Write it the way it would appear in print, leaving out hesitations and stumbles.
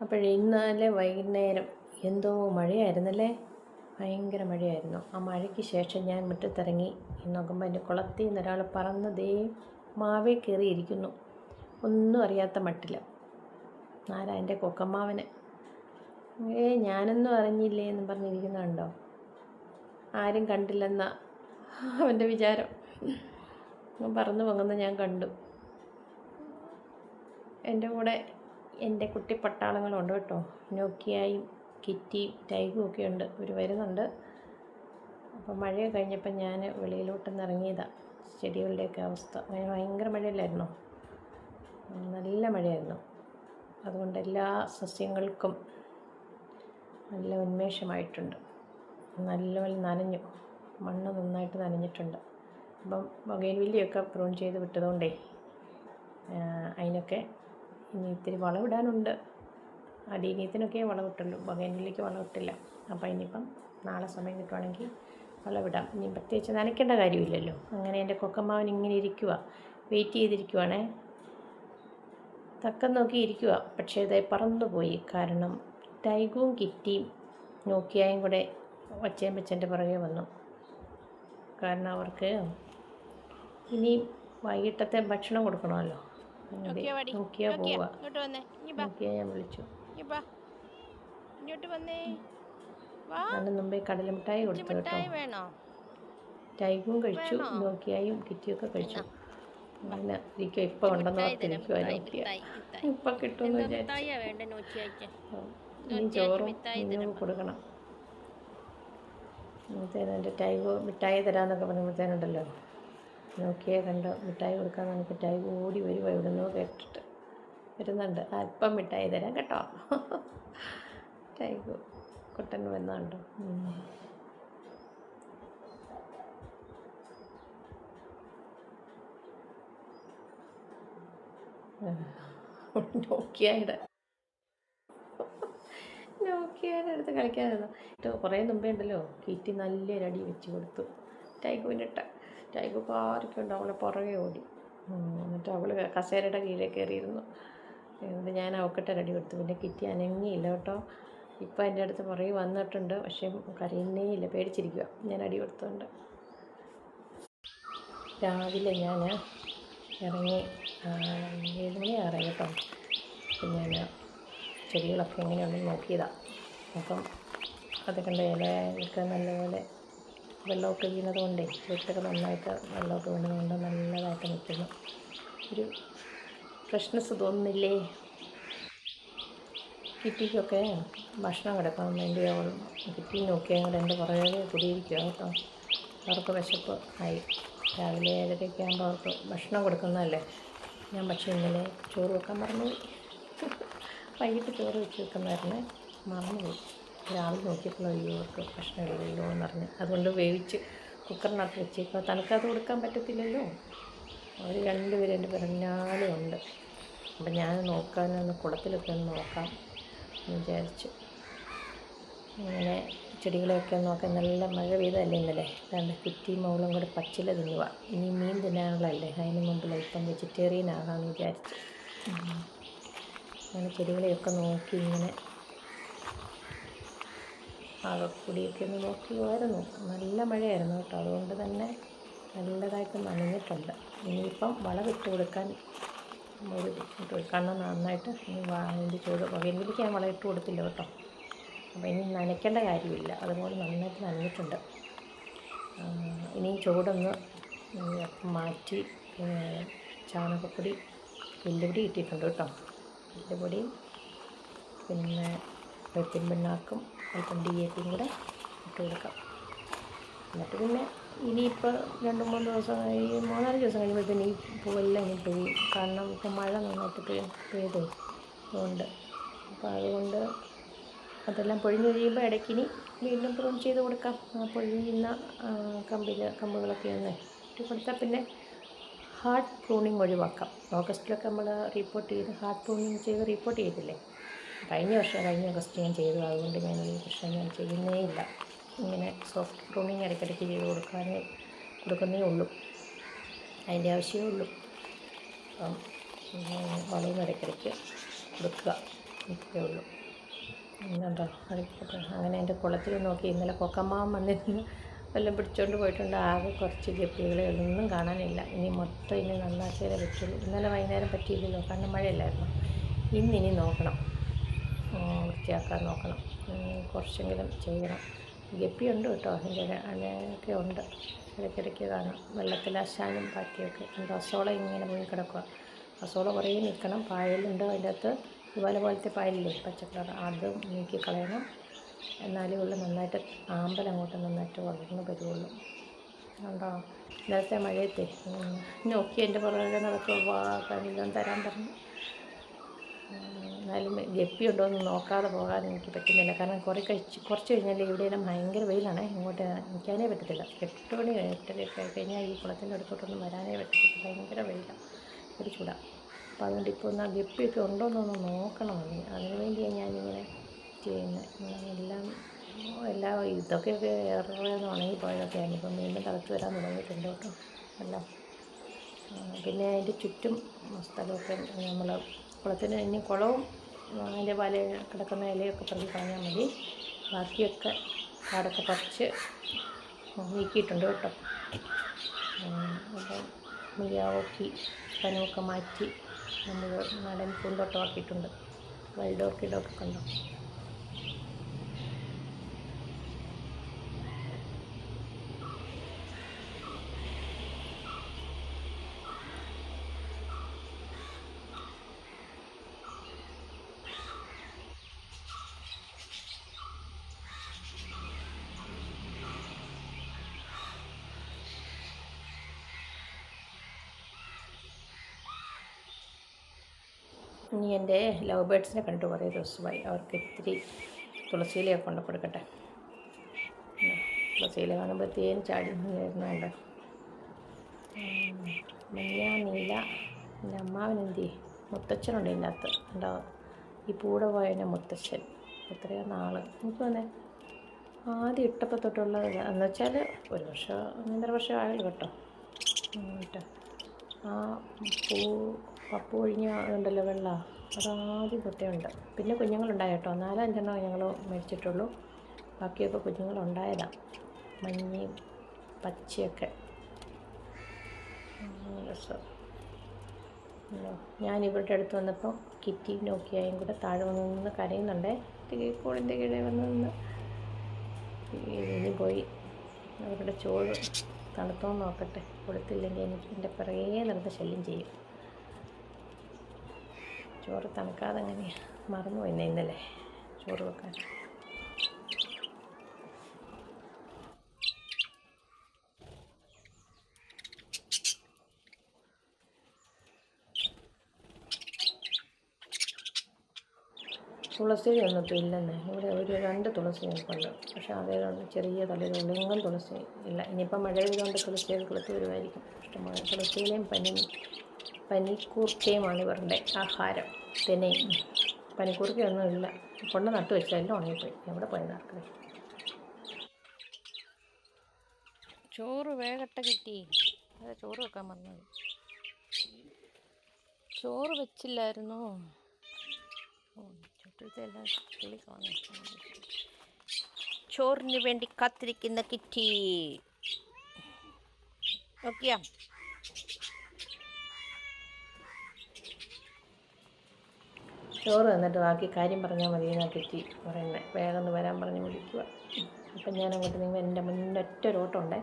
അപ്പോഴേ ഇന്നലെ വൈകുന്നേരം എന്തോ മഴയായിരുന്നല്ലേ, ഭയങ്കര മഴയായിരുന്നു. ആ മഴയ്ക്ക് ശേഷം ഞാൻ മുറ്റത്തിറങ്ങി നോക്കുമ്പോൾ എൻ്റെ കുളത്തിൽ നിന്ന് ഒരാൾ പറന്ന് ദേ മാവേ കയറിയിരിക്കുന്നു. ഒന്നും അറിയാത്ത മട്ടില്ല. ആരാ? എൻ്റെ കൊക്കമ്മാവന്. ഞാനൊന്നും അറിഞ്ഞില്ലേ എന്നും പറഞ്ഞിരിക്കുന്നുണ്ടോ? ആരും കണ്ടില്ലെന്ന അവൻ്റെ വിചാരം. പറന്നു പോകുന്നത് ഞാൻ കണ്ടു. എൻ്റെ കൂടെ എൻ്റെ കുട്ടി പട്ടാളങ്ങളുണ്ട് കേട്ടോ. നോക്കിയായും കിറ്റിയും ടൈഗും ഒക്കെ ഉണ്ട്. ഇവർ വരുന്നുണ്ട്. അപ്പോൾ മഴ കഴിഞ്ഞപ്പോൾ ഞാൻ വെളിയിലോട്ടൊന്ന് ഇറങ്ങിയതാണ്. ചെടികളുടെയൊക്കെ അവസ്ഥ ഭയങ്കര മഴയില്ലായിരുന്നോ? നല്ല മഴയായിരുന്നു. അതുകൊണ്ട് എല്ലാ സസ്യങ്ങൾക്കും നല്ല ഉന്മേഷമായിട്ടുണ്ട്. നല്ലപോലെ നനഞ്ഞു, മണ്ണ് നന്നായിട്ട് നനഞ്ഞിട്ടുണ്ട്. അപ്പം ബൊഗെയിൻവില്ലയൊക്കെ പ്രൂൺ ചെയ്ത് വിട്ടതുകൊണ്ടേ അതിനൊക്കെ ഇനി ഇത്തിരി വളമിടാനുണ്ട്. അടീനിയത്തിനൊക്കെ വളമിട്ടുള്ളൂ, ബൊഗെയിൻവില്ലയ്ക്ക് വളമിട്ടില്ല. അപ്പോൾ ഇനിയിപ്പം നാളെ സമയം കിട്ടുവാണെങ്കിൽ വളമിടാം. ഇനി പ്രത്യേകിച്ച് നനയ്ക്കേണ്ട കാര്യമില്ലല്ലോ. അങ്ങനെ എൻ്റെ കൊക്കമ്മാവൻ ഇങ്ങനെ ഇരിക്കുക, വെയിറ്റ് ചെയ്തിരിക്കുവാണേ. തക്കം നോക്കി ഇരിക്കുക. പക്ഷേ ഇതായി പറന്നുപോയി. കാരണം ടൈഗും കിറ്റിയും നോക്കിയായും കൂടെ ഒച്ചയും വെച്ചെൻ്റെ പുറകെ വന്നു. കാരണം അവർക്ക് ഇനി വൈകിട്ടത്തെ ഭക്ഷണം കൊടുക്കണമല്ലോ. നോക്കിയ പോവുക. നോക്കിയ ഞാൻ വിളിച്ചു. അതിന് മുമ്പേ കടലമിഠായി കൊടുത്തു കേട്ടോ. ടൈഗും കഴിച്ചു, നോക്കിയായും കിറ്റിയൊക്കെ കഴിച്ചു. അങ്ങനെ ഇരിക്കുക. ഇപ്പം ഉണ്ടെന്ന് ഓർത്തിരിക്കുക. നോക്കിയ ഇപ്പം കിട്ടുമെന്ന് വിചാരിച്ചു. ഇനി ചോറും മീനും കൊടുക്കണം. അന്നത്തേനും എൻ്റെ ടൈഗോ മിഠായി തരാമെന്നൊക്കെ പറയുമ്പോഴത്തേനുണ്ടല്ലോ, നോക്കിയെ കണ്ട് മിഠായി കൊടുക്കാൻ നമുക്ക് ടൈഗോ ഓടി വരുമോ, എവിടുന്നോ കേട്ടിട്ട് വരുന്നുണ്ട്. അല്പം മിഠായി തരാം കേട്ടോ. ടൈഗോ കുട്ടൻ വന്നുണ്ടോ. നോക്കിയയുടെ അടുത്ത് കളിക്കാനായിരുന്നു. കുറേ മുമ്പേ ഉണ്ടല്ലോ കിറ്റി നല്ലൊരടി വെച്ച് കൊടുത്തു ടൈഗുവിനിട്ട്. ടൈഗു പാർക്കുണ്ട്, അവളെ പുറകെ ഓടി. എന്നിട്ട് അവൾ കസേരയുടെ കീഴേ കയറിയിരുന്നു. എന്നിട്ട് ഞാൻ അവക്കിട്ടൊരടി കൊടുത്തു. പിന്നെ കിറ്റി അനങ്ങിയില്ല കേട്ടോ. ഇപ്പം എൻ്റെ അടുത്ത് പുറകെ വന്നിട്ടുണ്ട്, പക്ഷേ കരയുന്നേ ഇല്ല, പേടിച്ചിരിക്കുക ഞാൻ അടി കൊടുത്തുകൊണ്ട്. രാവിലെ ഞാൻ ഇറങ്ങി 7 മണിയാറായി കേട്ടോ. അപ്പം ഞാൻ ചെടികളൊക്കെ എങ്ങനെയുണ്ടെന്ന് നോക്കിയതാണ്. അപ്പം അത് കണ്ട് ഇലയൊക്കെ നല്ലപോലെ വെള്ളമൊക്കെ വീണത് കൊണ്ടേ ചെടിയൊക്കെ നന്നായിട്ട് വെള്ളമൊക്കെ വീണത് കൊണ്ട് നല്ലതായിട്ട് നിൽക്കുന്നു. ഒരു ഫ്രഷ്നെസ് തോന്നുന്നില്ലേ? കിറ്റിക്കൊക്കെ ഭക്ഷണം കിടക്കണം. എൻ്റെ അവളും കിറ്റി നോക്കിയാൽ കൂടെ എൻ്റെ പുറകെ കുടിയിരിക്കുക കേട്ടോ. അവർക്ക് വിശപ്പ് ആയി. രാവിലെ 7:30 ആകുമ്പോൾ അവർക്ക് ഭക്ഷണം കൊടുക്കുന്നതല്ലേ. ഞാൻ പക്ഷേ ഇന്നലെ ചോറ് വെക്കാൻ മറന്നുപോയി. വൈകിട്ട് ചോറ് വെച്ച് വെക്കുന്നതായിരുന്നേ, മറന്നുപോയി. രാവിലെ നോക്കിയപ്പോൾ അയ്യോ അവർക്ക് ഭക്ഷണം ഇല്ലല്ലോ എന്നറിഞ്ഞ് അതുകൊണ്ട് വേവിച്ച് കുക്കറിനകത്ത് വെച്ചേക്കുക. തണുക്കാതെ കൊടുക്കാൻ പറ്റത്തില്ലല്ലോ. അവർ രണ്ടുപേരും എൻ്റെ പിറന്നാളെ ഉണ്ട്. അപ്പം ഞാൻ നോക്കാനൊന്ന് കുളത്തിലൊക്കെ ഒന്ന് നോക്കാം എന്ന് വിചാരിച്ചു. ഇങ്ങനെ ചെടികളെയൊക്കെ നോക്കാൻ. നല്ല മഴ പെയ്തതല്ലേ ഇന്നലെ. അതുകൊണ്ട് കിറ്റി മൗളും കൂടെ പച്ചില തിന്നുക. ഇനി മീൻ തിന്നാനുള്ളതല്ലേ, അതിന് മുമ്പിൽ ഇപ്പം വെജിറ്റേറിയൻ ആകാമെന്ന് വിചാരിച്ചു. അങ്ങനെ ചെടികളെയൊക്കെ നോക്കി ഇങ്ങനെ ആകെക്കൂടിയൊക്കെ ഒന്ന് നോക്കിയായിരുന്നു. നല്ല മഴയായിരുന്നു കേട്ടോ. അതുകൊണ്ട് തന്നെ നല്ലതായിട്ട് നനഞ്ഞിട്ടുണ്ട്. ഇനിയിപ്പം വളമിട്ട് കൊടുക്കാൻ ഒരു കാരണം നന്നായിട്ട് ഇനി അതിൻ്റെ ചൂട് വകയിലേക്ക് ഞാൻ വളമിട്ട് കൊടുത്തില്ല കേട്ടോ. അപ്പോൾ ഇനി നനയ്ക്കേണ്ട കാര്യമില്ല, അതുപോലെ നന്നായിട്ട് നനഞ്ഞിട്ടുണ്ട്. ഇനി ചൂടൊന്ന് മാറ്റി ചാണകപ്പൊടി എല്ലുപൊടി ഇട്ടിട്ടുണ്ട് കേട്ടോ. എല്ലുപൊടിയും പിന്നെ വേപ്പിൻ പിണ്ണാക്കും അല്പം DAP കൂടെ ഇട്ട് കൊടുക്കാം. എന്നിട്ട് പിന്നെ ഇനിയിപ്പോൾ 2-3 ദിവസം 3-4 ദിവസം കഴിയുമ്പോൾ പിന്നെ ഈ പൂവെല്ലാം ഇനി പെയ്യും. കാരണം ഇപ്പോൾ മഴ നന്നായിട്ട് പെയ്തേ അതുകൊണ്ട്. അപ്പോൾ അതുകൊണ്ട് അതെല്ലാം പൊഴിഞ്ഞ് കഴിയുമ്പോൾ ഇടയ്ക്കിനി വീണ്ടും പ്രൂൺ ചെയ്ത് കൊടുക്കാം. ആ പൊഴിയുന്ന കമ്പുകളൊക്കെ ഒന്ന് ഇട്ട് കൊടുത്താൽ പിന്നെ ഹാർഡ് പ്രൂണിങ് ഒഴിവാക്കാം. ഓഗസ്റ്റിലൊക്കെ നമ്മൾ ഹാർഡ് പ്രൂണിങ് ചെയ്ത് റിപ്പോർട്ട് ചെയ്തില്ലേ. കഴിഞ്ഞ ഓഗസ്റ്റ് ഞാൻ ചെയ്തു. അതുകൊണ്ട് ഞാനൊരു പ്രശ്നം ഞാൻ ചെയ്യുന്നേ ഇല്ല. ഇങ്ങനെ സോഫ്റ്റ് പ്രൂണിങ് ഇടയ്ക്കിടയ്ക്ക് ചെയ്ത് കൊടുക്കുന്നേ ഉള്ളൂ. അതിൻ്റെ ആവശ്യമേ ഉള്ളൂ. അപ്പം വളവും ഇടയ്ക്കിടയ്ക്ക് കൊടുക്കുക. ഇത്രയേ ഉള്ളൂ. എന്നുണ്ടോ അങ്ങനെ എൻ്റെ കുളത്തിൽ നോക്കി ഇന്നലെ കൊക്കമ്മാവൻ വന്നിരുന്ന് വല്ലതും പിടിച്ചുകൊണ്ട് പോയിട്ടുണ്ട്. ആകെ കുറച്ച് ഗപ്പികളെ ഒന്നും കാണാനില്ല. ഇനി മൊത്തം ഇനി നന്നാക്കിയാലേ പറ്റുള്ളൂ. ഇന്നലെ വൈകുന്നേരം പറ്റിയില്ലല്ലോ, കാരണം മഴയില്ലായിരുന്നു. ഇന്നിനി നോക്കണം, വൃത്തിയാക്കാൻ നോക്കണം, കുറച്ചെങ്കിലും ചെയ്യണം. ഗപ്പിയുണ്ട് കേട്ടോ, അതിൻ്റെ ഉണ്ട്, ഇടയ്ക്കിടയ്ക്ക് കാണാം. വെള്ളത്തിലാശാനും പാറ്റിയൊക്കെ ഉണ്ട്. അസോള ഇങ്ങനെ പോയി കിടക്കുക. അസോള കുറേ നിൽക്കണം. പായലുണ്ട് അതിൻ്റെ അകത്ത്, ഇതുപോലെ പോലത്തെ പായലില്ലേ പച്ചക്കളർ, അതും നീക്കി കളയണം. എന്നാലേ ഉള്ളൂ നന്നായിട്ട് അങ്ങോട്ട് നന്നായിട്ട് വളർന്ന് വരുള്ളൂ. കണ്ടോ, നേരത്തെ മഴയത്തെ നോക്കി എൻ്റെ പുറകെ നടക്കുക, കണിലും തരാൻ പറഞ്ഞു. എന്നാലും ഗപ്പി ഉണ്ടോ എന്ന് നോക്കാതെ പോകാൻ എനിക്ക് പറ്റുന്നില്ല. കാരണം കുറച്ച് കഴിഞ്ഞാൽ ഇവിടെയെല്ലാം ഭയങ്കര വെയിലാണ്. ഇങ്ങോട്ട് നിൽക്കാനേ പറ്റത്തില്ല. 8 മണി 8:30 കഴിഞ്ഞാൽ ഈ കുളത്തിൻ്റെ അടുത്തോട്ടൊന്നും വരാനേ പറ്റത്തില്ല. ഭയങ്കര വെയിലാണ്, ഒരു ചൂടാണ്. അപ്പോൾ അതുകൊണ്ട് ഇപ്പോൾ ഒന്ന് ഗപ്പിയൊക്കെ ഉണ്ടോയെന്നൊന്ന് നോക്കണം. അതിന് വേണ്ടിയാണ് ഞാനിങ്ങനെ ചെയ്യുന്നത്. എല്ലാം ഇതൊക്കെ ഏറെന്ന് ഉണങ്ങിപ്പോയതൊക്കെയാണ്. ഇപ്പം വീണ്ടും തളർത്ത് വരാൻ തുടങ്ങിയിട്ടുണ്ട് കേട്ടോ എല്ലാം. പിന്നെ അതിൻ്റെ ചുറ്റും സ്ഥലമൊക്കെ നമ്മൾ കുളത്തിന് ഇനി കുളവും അതിൻ്റെ വല കിടക്കുന്ന ഇലയൊക്കെ പറക്കി കളഞ്ഞാൽ മതി. ബാക്കിയൊക്കെ കാടൊക്കെ പറിച്ച് നീക്കിയിട്ടുണ്ട് കേട്ടോ. അപ്പോൾ മിയാവോക്കി പനമൊക്കെ മാറ്റി നമ്മൾ നാടൻ പൂന്തോട്ടമാക്കിയിട്ടുണ്ട്. വൈൽഡ് ഓർക്കിഡൊക്കെ കണ്ടോ. ഇനി എൻ്റെ ലവ് ബേഡ്സിനെ കണ്ടിട്ട് കുറേ ദിവസമായി. അവർക്ക് ഇത്തിരി തുളസിയിലയൊക്കെ കൊണ്ട് കൊടുക്കട്ടെ. തുളസിയില കാണുമ്പോഴത്തേനും ചാടി വരുന്നുണ്ട്. മഞ്ഞ നീല എൻ്റെ അമ്മാവനെന്തി മുത്തച്ഛനുണ്ട് ഇതിൻ്റെ അകത്ത് ഉണ്ടാവും. ഈ പൂടെ പോയതിൻ്റെ മുത്തച്ഛൻ എത്രയോ നാൾ എനിക്ക് വന്നേ ആദ്യം ഇട്ടപ്പോൾ തൊട്ടുള്ളത്. എന്ന് വെച്ചാൽ 1 വർഷം 1.5 വർഷം ആയല്ലോ കേട്ടോ. കേട്ടോ ആ പപ്പു ഒഴിഞ്ഞ അതുണ്ടല്ലോ വെള്ള, അതാദ്യം തൊട്ടേ ഉണ്ട്. പിന്നെ കുഞ്ഞുങ്ങളുണ്ടായി കേട്ടോ, 4-5 ഞങ്ങൾ മേടിച്ചിട്ടുള്ളൂ. ബാക്കിയൊക്കെ കുഞ്ഞുങ്ങളുണ്ടായതാണ്, മഞ്ഞയും പച്ചയൊക്കെ. രസം. ഞാൻ ഇവരുടെ അടുത്ത് വന്നപ്പോൾ കിറ്റി നോക്കിയായും കൂടെ താഴെ വന്ന് കരയുന്നുണ്ടേ. കൂടിൻ്റെ കീഴെ വന്ന് ഇനി പോയി അവരുടെ ചോറ് തണുത്തോന്ന് നോക്കട്ടെ. കൊടുത്തില്ലെങ്കിൽ എനിക്ക് എൻ്റെ പിറകെ നടന്ന് ശല്യം ചെയ്യും. ചോറ് തണുക്കാതെ എങ്ങനെയാണ് മറന്നുപോയി ഇന്നലെ ചോറ് വെക്കാൻ. തുളസി ഒന്നും ഇല്ലെന്നേ. ഇവിടെ 2 തുളസി നിൽപ്പുണ്ട്. പക്ഷേ അതേതാണ് ചെറിയ തലയിലുള്ള എങ്ങും തുളസി ഇല്ല. ഇനിയിപ്പം മഴ പെയ്തുകൊണ്ട് തുളസിയൊക്കെ കിളുത്ത് വരുമായിരിക്കും. ഇഷ്ടംപോലെ തുളസിയിലെയും പനിക്കൂർക്കയുമാണ് ഇവരുടെ ആഹാരം. തെനയും പനിക്കൂർക്കയൊന്നും ഇല്ല, കൊണ്ട് നട്ടു വെച്ചാൽ എല്ലാം ഉണങ്ങിപ്പോയി. എവിടെ പോയി നടക്കണേ. ചോറ് വേഗട്ടെ കിട്ടി. അതെ, ചോറ് വെക്കാൻ വന്നത്. ചോറ് വെച്ചില്ലായിരുന്നു. ചോറിന് വേണ്ടി കാത്തിരിക്കുന്ന കിറ്റി. ഓക്കെയാ. ചോറ് തന്നിട്ട് ബാക്കി കാര്യം പറഞ്ഞാൽ മതി എന്നാ കിറ്റി പറയുന്നത്. വേഗം ഒന്ന് വരാൻ പറഞ്ഞ് വിളിക്കുക. അപ്പം ഞാനങ്ങോട്ട് നിങ്ങൾ എൻ്റെ മുന്നേ ഒറ്റ ഓട്ടമുണ്ടേ.